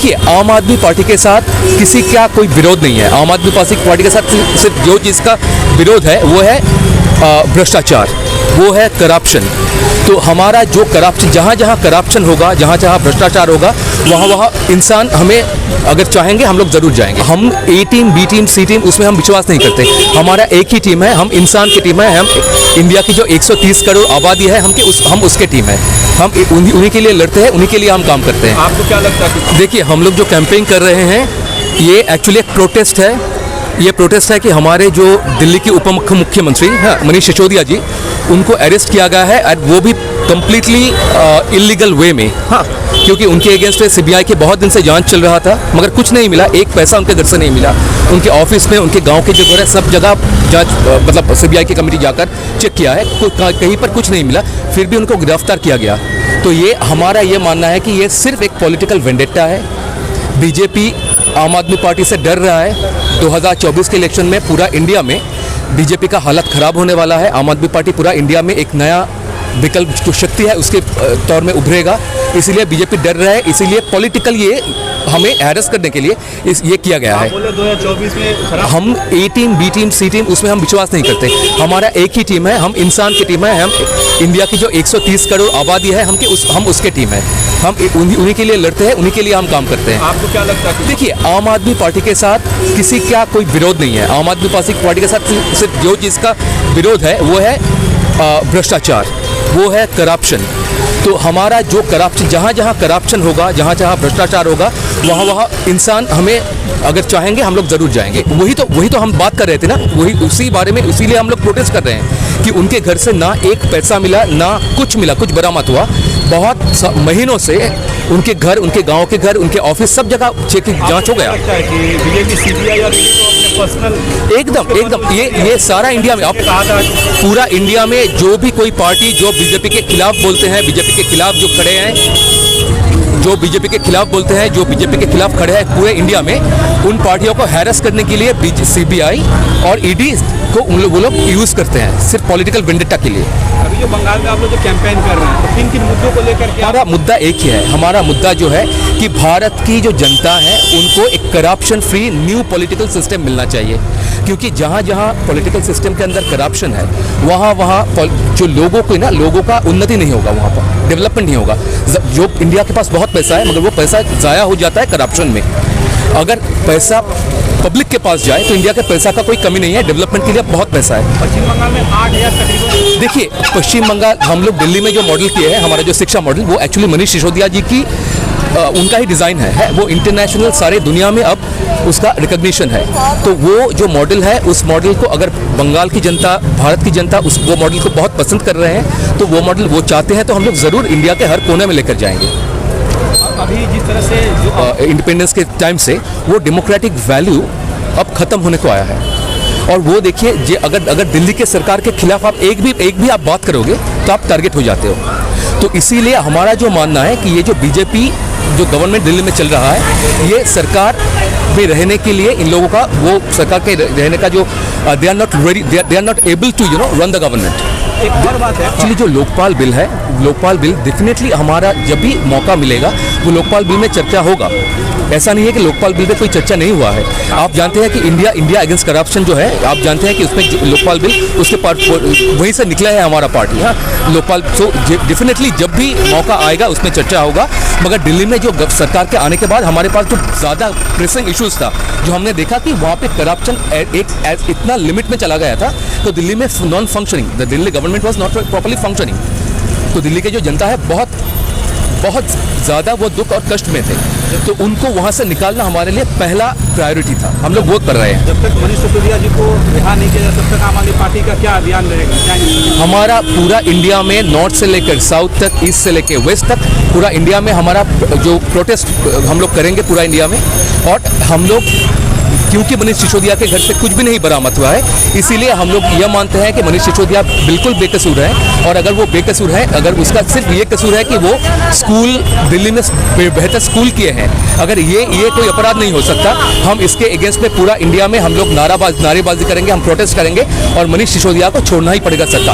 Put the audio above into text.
देखिए, आम आदमी पार्टी के साथ किसी का कोई विरोध नहीं है। आम आदमी पार्टी के साथ सिर्फ जो चीज़ का विरोध है वो है भ्रष्टाचार, वो है करप्शन। तो हमारा जो करप्शन, जहाँ जहाँ करप्शन होगा, जहाँ जहाँ भ्रष्टाचार होगा, वहाँ वहाँ इंसान हमें अगर चाहेंगे हम लोग ज़रूर जाएंगे। हम ए टीम, बी टीम, सी टीम उसमें हम विश्वास नहीं करते। हमारा एक ही टीम है, हम इंसान की टीम है। हम इंडिया की जो 130 करोड़ आबादी है हम उसके टीम है। हम उन्हीं के लिए लड़ते हैं, उन्हीं के लिए हम काम करते हैं। आपको क्या लगता है? देखिए, हम लोग जो कैंपेन कर रहे हैं ये एक्चुअली एक प्रोटेस्ट है। ये प्रोटेस्ट है कि हमारे जो दिल्ली के उप मुख्यमंत्री हैं मनीष सिसोदिया जी, उनको अरेस्ट किया गया है और वो भी कम्प्लीटली इलीगल वे में। हाँ, क्योंकि उनके अगेंस्ट सीबीआई के बहुत दिन से जांच चल रहा था मगर कुछ नहीं मिला, एक पैसा उनके घर से नहीं मिला। उनके ऑफिस में, उनके गांव के जो घर है सब जगह जांच मतलब सीबीआई की कमेटी जाकर चेक किया है, कहीं पर कुछ नहीं मिला, फिर भी उनको गिरफ्तार किया गया। तो ये हमारा ये मानना है कि ये सिर्फ एक पॉलिटिकल वेंडेटा है। बीजेपी आम आदमी पार्टी से डर रहा है। 2024 के इलेक्शन में पूरा इंडिया में बीजेपी का हालत ख़राब होने वाला है। आम आदमी पार्टी पूरा इंडिया में एक नया विकल्प जो शक्ति है उसके तौर में उभरेगा, इसलिए बीजेपी डर रहा है। इसीलिए पॉलिटिकल ये हमें हैरेस करने के लिए ये किया गया है। 2024 में हम ए टीम, बी टीम, सी टीम उसमें हम विश्वास नहीं करते। हमारा एक ही टीम है, हम इंसान की टीम है। हम इंडिया की जो 130 करोड़ आबादी है हम उसके टीम है। हम उन्हीं के लिए लड़ते हैं, उन्हीं के लिए हम काम करते हैं। आपको क्या लगता है? देखिए, आम आदमी पार्टी के साथ किसी का कोई विरोध नहीं है। आम आदमी पार्टी के साथ सिर्फ जो चीज़ का विरोध है वो है भ्रष्टाचार, वो है करप्शन। तो हमारा जो करप्शन, जहाँ जहाँ करप्शन होगा, जहाँ जहाँ भ्रष्टाचार होगा, वहाँ वहाँ इंसान हमें अगर चाहेंगे हम लोग ज़रूर जाएंगे। वही तो हम बात कर रहे थे ना, वही उसी बारे में, इसीलिए हम लोग प्रोटेस्ट कर रहे हैं कि उनके घर से ना एक पैसा मिला, ना कुछ मिला, कुछ बरामद हुआ। बहुत महीनों से उनके घर, उनके गांव के घर, उनके ऑफिस सब जगह चेकिंग जांच हो गया। बीजेपी, सीबीआई और पर्सनल एकदम ये सारा इंडिया में, अब पूरा इंडिया में जो भी कोई पार्टी जो बीजेपी के खिलाफ बोलते हैं, बीजेपी के खिलाफ जो खड़े हैं, जो बीजेपी के खिलाफ बोलते हैं, जो बीजेपी के खिलाफ खड़े हैं पूरे इंडिया में, उन पार्टियों को हैरेस करने के लिए सीबीआई और ईडी को वो लोग यूज़ करते हैं सिर्फ पॉलिटिकल वेंडेटा के लिए। अभी जो बंगाल में आप लोग जो कैंपेन कर रहे हैं तो किन किन मुद्दों को लेकर के? हमारा मुद्दा एक ही है। हमारा मुद्दा जो है कि भारत की जो जनता है उनको एक corruption free new political system मिलना चाहिए, क्योंकि जहाँ जहाँ पॉलिटिकल सिस्टम के अंदर करप्शन है वहाँ जो लोगों का उन्नति नहीं होगा, वहाँ पर डेवलपमेंट नहीं होगा। जो इंडिया के पास बहुत पैसा है मगर वो पैसा ज़ाया हो जाता है करप्शन में। अगर पैसा पब्लिक के पास जाए तो इंडिया के पैसा का कोई कमी नहीं है, डेवलपमेंट के लिए बहुत पैसा है। पश्चिम बंगाल में 8,000 तकरीबन। देखिए, पश्चिम बंगाल, हम लोग दिल्ली में जो मॉडल किए हैं, हमारा जो शिक्षा मॉडल, वो एक्चुअली मनीष सिसोदिया जी की उनका ही डिज़ाइन है। वो इंटरनेशनल सारे दुनिया में अब उसका रिकग्निशन है। तो वो जो मॉडल है, उस मॉडल को अगर बंगाल की जनता, भारत की जनता वो मॉडल को बहुत पसंद कर रहे हैं, तो वो मॉडल वो चाहते हैं, तो हम लोग ज़रूर इंडिया के हर कोने में लेकर जाएंगे। अभी जिस तरह से इंडिपेंडेंस के टाइम से वो डेमोक्रेटिक वैल्यू अब ख़त्म होने को आया है। और वो देखिए, अगर दिल्ली के सरकार के खिलाफ आप एक भी आप बात करोगे तो आप टारगेट हो जाते हो। तो इसीलिए हमारा जो मानना है कि ये जो बीजेपी जो गवर्नमेंट दिल्ली में चल रहा है, ये सरकार में रहने के लिए इन लोगों का, वो सरकार के रहने का जो they are not able to run the government. एक और बात है, एक्चुअली जो लोकपाल बिल है, लोकपाल बिल डेफिनेटली हमारा जब भी मौका मिलेगा वो लोकपाल बिल में चर्चा होगा। ऐसा नहीं है कि लोकपाल बिल पे कोई चर्चा नहीं हुआ है। आप जानते हैं कि इंडिया अगेंस्ट करप्शन जो है, आप जानते हैं कि उसमें लोकपाल बिल उसके वहीं से निकला है हमारा पार्टी। हाँ, लोकपाल, सो डेफिनेटली जब भी मौका आएगा उसमें चर्चा होगा। मगर दिल्ली में जो सरकार के आने के बाद हमारे पास जो ज़्यादा प्रेसिंग इशूज़ था, जो हमने देखा कि वहाँ पे करप्शन इतना लिमिट में चला गया था, तो दिल्ली में non functioning, the Delhi government was not properly functioning. तो दिल्ली के जो जनता है बहुत ज़्यादा वो दुख और कष्ट में थे, तो उनको वहाँ से निकालना हमारे लिए पहला प्रायोरिटी था। हम लोग वोट कर रहे हैं। जब तक मनीष सिसोदिया जी को रिहा नहीं किया जाए तब तक आम आदमी पार्टी का क्या अभियान रहेगा? हमारा पूरा इंडिया में, नॉर्थ से लेकर साउथ तक, ईस्ट से लेकर वेस्ट तक, पूरा इंडिया में हमारा जो प्रोटेस्ट हम लोग करेंगे पूरा इंडिया में। और हम लोग, क्योंकि मनीष सिसोदिया के घर से कुछ भी नहीं बरामद हुआ है, इसीलिए हम लोग यह मानते हैं कि मनीष सिसोदिया बिल्कुल बेकसूर है। और अगर वो बेकसूर है, अगर उसका सिर्फ ये कसूर है कि वो स्कूल, दिल्ली में बेहतर स्कूल किए हैं, अगर ये कोई अपराध नहीं हो सकता। हम इसके अगेंस्ट में पूरा इंडिया में हम लोग नारेबाजी करेंगे, हम प्रोटेस्ट करेंगे और मनीष सिसोदिया को छोड़ना ही पड़ेगा सरकार।